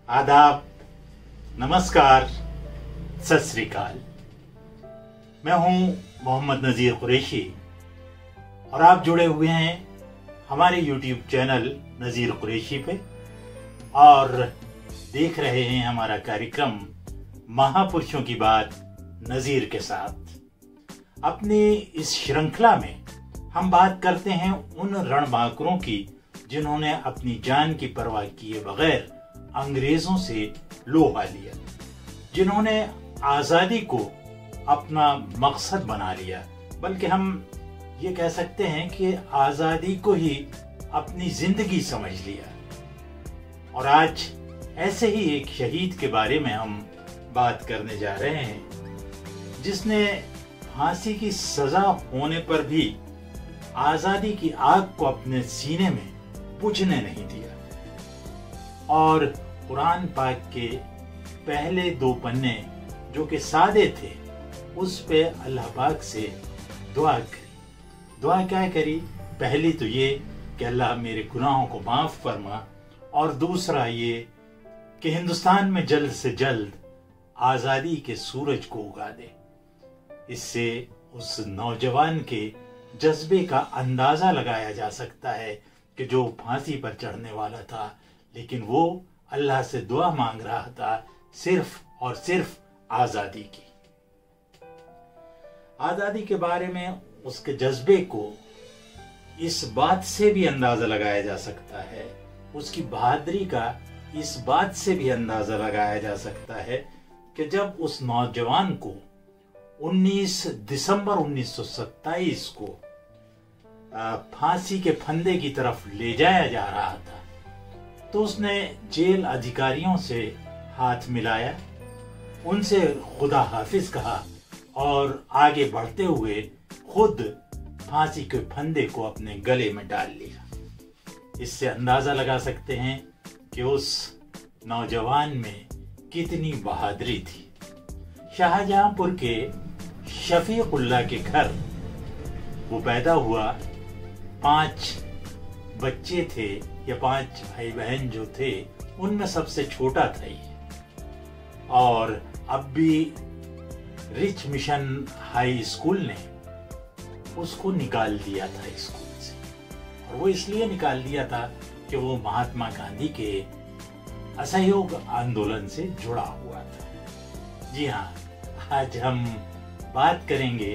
आदाब, नमस्कार, सत श्री अकाल। मैं हूं मोहम्मद नज़ीर कुरैशी और आप जुड़े हुए हैं हमारे YouTube चैनल नज़ीर कुरैशी पे और देख रहे हैं हमारा कार्यक्रम महापुरुषों की बात नज़ीर के साथ। अपनी इस श्रृंखला में हम बात करते हैं उन रणबांकुरों की जिन्होंने अपनी जान की परवाह किए बगैर अंग्रेजों से लोहा लिया, जिन्होंने आजादी को अपना मकसद बना लिया, बल्कि हम ये कह सकते हैं कि आजादी को ही अपनी जिंदगी समझ लिया। और आज ऐसे ही एक शहीद के बारे में हम बात करने जा रहे हैं जिसने फांसी की सजा होने पर भी आजादी की आग को अपने सीने में बुझने नहीं दिया और कुरान पाक के पहले 2 पन्ने जो कि सादे थे उस पे अल्लाह पाक से दुआ करी। दुआ क्या करी? पहली तो ये कि अल्लाह मेरे गुनाहों को माफ फरमा, और दूसरा ये कि हिंदुस्तान में जल्द से जल्द आजादी के सूरज को उगा दे। इससे उस नौजवान के जज्बे का अंदाजा लगाया जा सकता है कि जो फांसी पर चढ़ने वाला था, लेकिन वो अल्लाह से दुआ मांग रहा था सिर्फ और सिर्फ आजादी की। आजादी के बारे में उसके जज्बे को इस बात से भी अंदाजा लगाया जा सकता है, उसकी बहादुरी का इस बात से भी अंदाजा लगाया जा सकता है कि जब उस नौजवान को 19 दिसंबर 1927 को फांसी के फंदे की तरफ ले जाया जा रहा था तो उसने जेल अधिकारियों से हाथ मिलाया, उनसे खुदा हाफिज कहा और आगे बढ़ते हुए खुद फांसी के फंदे को अपने गले में डाल लिया। इससे अंदाजा लगा सकते हैं कि उस नौजवान में कितनी बहादुरी थी। शाहजहांपुर के शफीकुल्लाह के घर वो पैदा हुआ। 5 बच्चे थे या 5 भाई बहन जो थे उनमें सबसे छोटा था ये, और अब भी रिच मिशन हाई स्कूल ने उसको निकाल दिया था स्कूल से, और वो इसलिए निकाल दिया था कि वो महात्मा गांधी के असहयोग आंदोलन से जुड़ा हुआ था। जी हाँ, आज हम बात करेंगे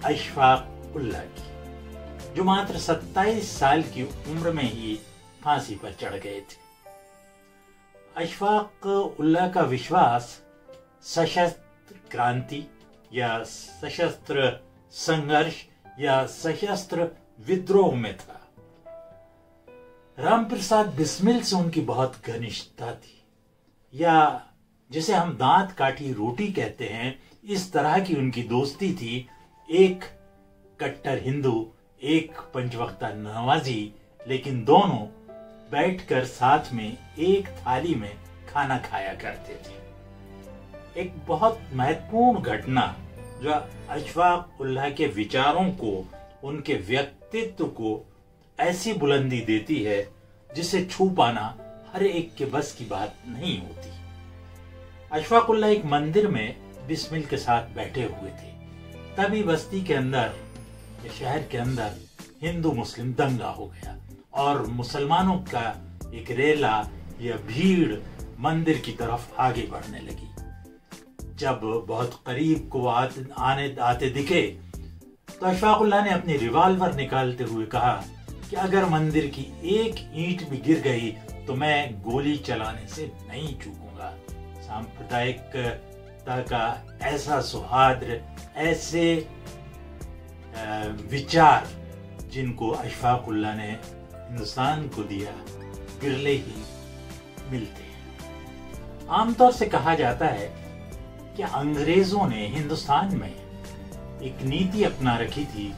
अशफाक उल्लाह की, जो मात्र 27 साल की उम्र में ही फांसी पर चढ़ गए थे। अशफाक उल्लाह का विश्वास सशस्त्र क्रांति या सशस्त्र संघर्ष या सशस्त्र विद्रोह में था। रामप्रसाद बिस्मिल से उनकी बहुत घनिष्ठता थी, या जिसे हम दांत काटी रोटी कहते हैं, इस तरह की उनकी दोस्ती थी। एक कट्टर हिंदू, एक पंचवक्ता नमाजी, लेकिन दोनों बैठकर साथ में एक थाली में खाना खाया करते थे। एक बहुत महत्वपूर्ण घटना जो अशफाक उल्लाह के विचारों को, उनके व्यक्तित्व को ऐसी बुलंदी देती है जिसे छू पाना हर एक के बस की बात नहीं होती। अशफाक उल्लाह एक मंदिर में बिस्मिल के साथ बैठे हुए थे, तभी बस्ती के अंदर, शहर के अंदर हिंदू मुस्लिम दंगा हो गया और मुसलमानों का एक रेला या भीड़ मंदिर की तरफ आगे बढ़ने लगी। जब बहुत करीब को आते दिखे तो अशफाक उल्लाह ने अपनी रिवॉल्वर निकालते हुए कहा कि अगर मंदिर की एक ईंट भी गिर गई तो मैं गोली चलाने से नहीं चूकूंगा। सांप्रदायिकता का ऐसा सौहार्द, ऐसे विचार जिनको अशफाक उल्लाह ने हिंदुस्तान को दिया, बिरले ही मिलते हैं। आमतौर से कहा जाता है कि अंग्रेजों ने हिंदुस्तान में एक नीति अपना रखी थी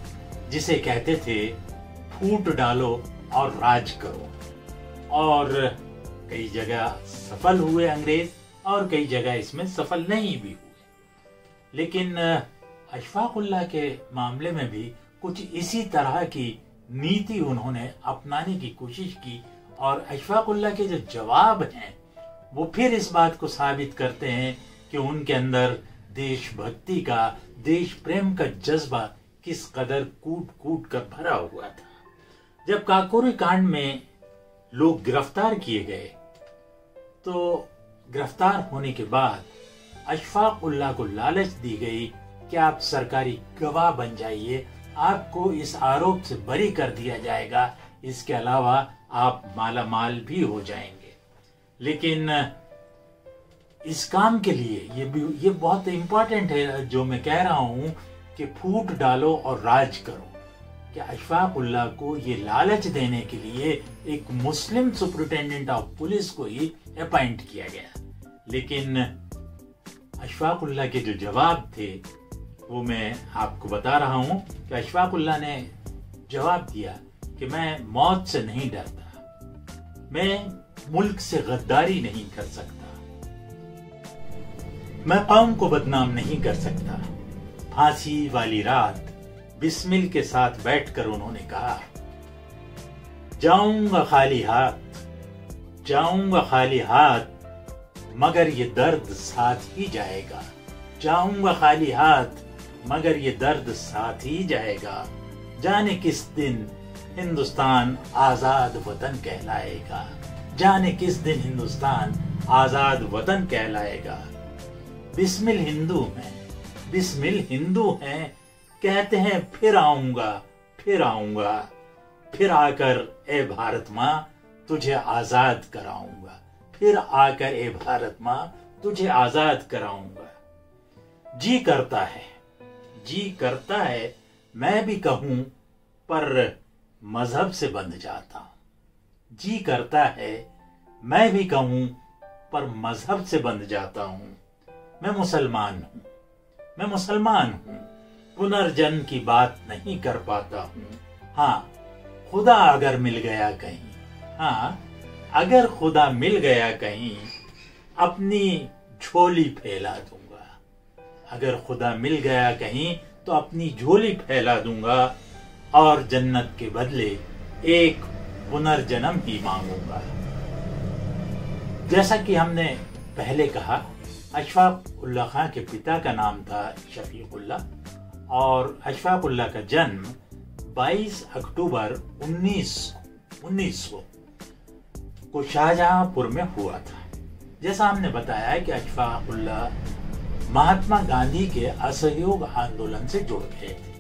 जिसे कहते थे फूट डालो और राज करो, और कई जगह सफल हुए अंग्रेज और कई जगह इसमें सफल नहीं भी हुए। लेकिन अशफाक उल्लाह के मामले में भी कुछ इसी तरह की नीति उन्होंने अपनाने की कोशिश की, और अशफाक उल्लाह के जो जवाब हैं वो फिर इस बात को साबित करते हैं कि उनके अंदर देशभक्ति का, देश प्रेम का जज्बा किस कदर कूट कूट कर भरा हुआ था। जब काकोरी कांड में लोग गिरफ्तार किए गए तो गिरफ्तार होने के बाद अशफाक उल्लाह को लालच दी गई कि आप सरकारी गवाह बन जाइए, आपको इस आरोप से बरी कर दिया जाएगा, इसके अलावा आप माला माल भी हो जाएंगे। लेकिन इस काम के लिए ये बहुत इंपॉर्टेंट है जो मैं कह रहा हूं कि फूट डालो और राज करो, कि अशफाक उल्लाह को ये लालच देने के लिए एक मुस्लिम सुपरिटेंडेंट ऑफ पुलिस को ही अपॉइंट किया गया। लेकिन अशफाक उल्लाह के जो जवाब थे वो मैं आपको बता रहा हूं कि अशफाक उल्लाह ने जवाब दिया कि मैं मौत से नहीं डरता, मैं मुल्क से गद्दारी नहीं कर सकता, मैं कौम को बदनाम नहीं कर सकता। फांसी वाली रात बिस्मिल के साथ बैठकर उन्होंने कहा, जाऊंगा खाली हाथ, जाऊंगा खाली हाथ, मगर ये दर्द साथ ही जाएगा, जाऊंगा खाली हाथ, मगर ये दर्द साथ ही जाएगा। जाने किस दिन हिंदुस्तान आजाद वतन कहलाएगा, जाने किस दिन हिंदुस्तान आजाद वतन कहलाएगा। बिस्मिल हिंदू हैं, बिस्मिल हिंदू हैं, कहते हैं फिर आऊंगा, फिर आऊंगा, फिर आकर ए भारत माँ तुझे आजाद कराऊंगा, फिर आकर ए भारत माँ तुझे आजाद कराऊंगा। जी करता है, जी करता है मैं भी कहूं पर मजहब से बंध जाता हूं, जी करता है मैं भी कहूं पर मजहब से बंध जाता हूं। मैं मुसलमान हूं, मैं मुसलमान हूं, पुनर्जन्म की बात नहीं कर पाता हूं। हाँ, खुदा अगर मिल गया कहीं, हाँ अगर खुदा मिल गया कहीं, अपनी झोली फैला दूंगा। अगर खुदा मिल गया कहीं तो अपनी झोली फैला दूंगा और जन्नत के बदले एक पुनर्जन्म ही मांगूंगा। जैसा कि हमने पहले कहा, अशफाक उल्लाह खां के पिता का नाम था शफीक उल्लाह और अशफाक उल्लाह का जन्म 22 अक्टूबर 1900 को शाहजहांपुर में हुआ था। जैसा हमने बताया कि अशफाक उल्लाह महात्मा गांधी के असहयोग आंदोलन से जुड़ गए थे,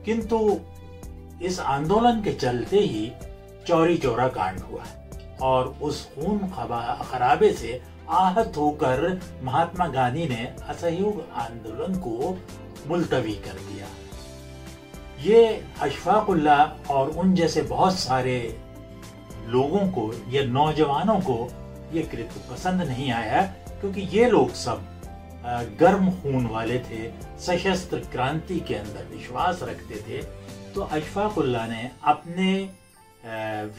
किंतु इस आंदोलन के चलते ही चौरी चौरा कांड हुआ और उस खून खराबे से आहत होकर महात्मा गांधी ने असहयोग आंदोलन को मुलतवी कर दिया। ये अशफाक उल्लाह और उन जैसे बहुत सारे लोगों को, ये नौजवानों को ये कृत्य पसंद नहीं आया, क्योंकि ये लोग सब गर्म खून वाले थे, सशस्त्र क्रांति के अंदर विश्वास रखते थे। तो अशफाक उल्लाह ने अपने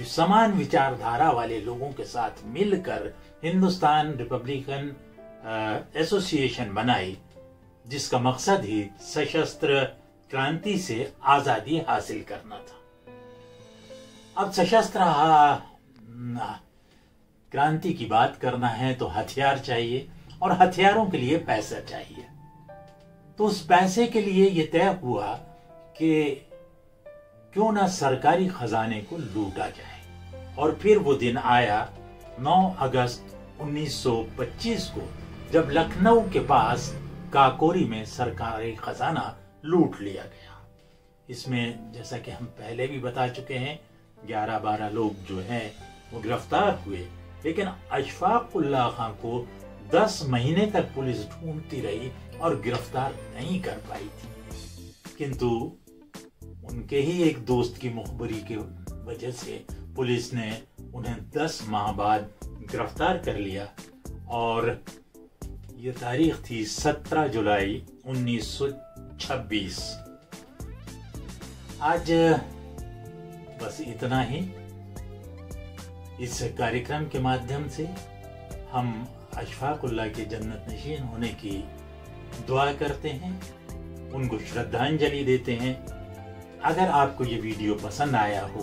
समान विचारधारा वाले लोगों के साथ मिलकर हिंदुस्तान रिपब्लिकन एसोसिएशन बनाई, जिसका मकसद ही सशस्त्र क्रांति से आजादी हासिल करना था। अब सशस्त्र क्रांति की बात करना है तो हथियार चाहिए और हथियारों के लिए पैसा चाहिए। तो उस पैसे के लिए यह तय हुआ कि क्यों ना सरकारी खजाने को लूटा जाए। और फिर वो दिन आया 9 अगस्त 1925 को, जब लखनऊ के पास काकोरी में सरकारी खजाना लूट लिया गया। इसमें जैसा कि हम पहले भी बता चुके हैं, 11-12 लोग जो हैं वो गिरफ्तार हुए, लेकिन अशफाक उल्लाह खां को 10 महीने तक पुलिस ढूंढती रही और गिरफ्तार नहीं कर पाई थी। किंतु उनके ही एक दोस्त की मुखबरी की वजह से पुलिस ने उन्हें 10 माह बाद गिरफ्तार कर लिया और ये तारीख थी 17 जुलाई 1926। आज बस इतना ही। इस कार्यक्रम के माध्यम से हम अशफाक उल्लाह के जन्नत नशीन होने की दुआ करते हैं, उनको श्रद्धांजलि देते हैं। अगर आपको ये वीडियो पसंद आया हो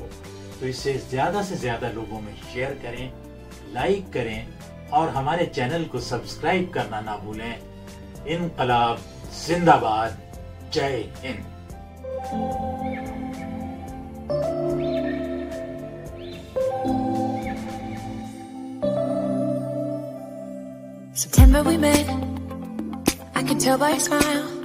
तो इसे ज़्यादा से ज़्यादा लोगों में शेयर करें, लाइक करें और हमारे चैनल को सब्सक्राइब करना ना भूलें। इनकलाब जिंदाबाद, जय Hind. September we met, I could tell by your smile.